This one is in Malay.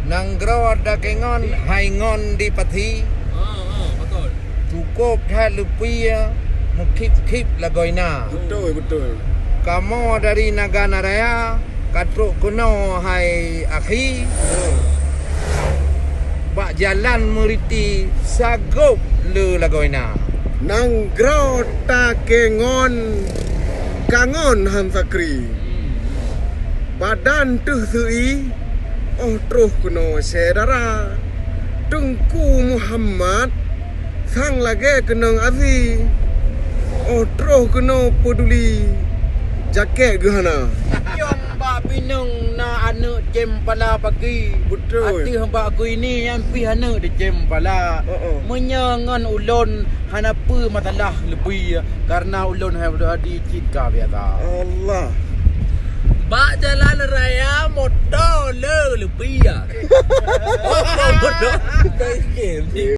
Nanggro ada kengon, haingon di pati. Betul. Cukup dah lupia, mukip-kip lagoina. Betul. Kamu dari Nagana Raya, katruk kuno hai akhi. Bak jalan meriti sagup le lagoina. Nanggro ta kengon kangon Hamsakri. Badan tuh sui. Oh terus kuno saudara. Tengku Muhammad sang lagi kenang azi. Oh terus kuno peduli jaket gehana. Yang mbak pinung na anak jem pala pagi. Betul. Hati mbak aku ini yang pi anak di jem pala. Menyangan ulun hanapa masalah lebih karena ulun ada di cika biasa. Allah. Bak jalan raya motor le lebih ya. Motor.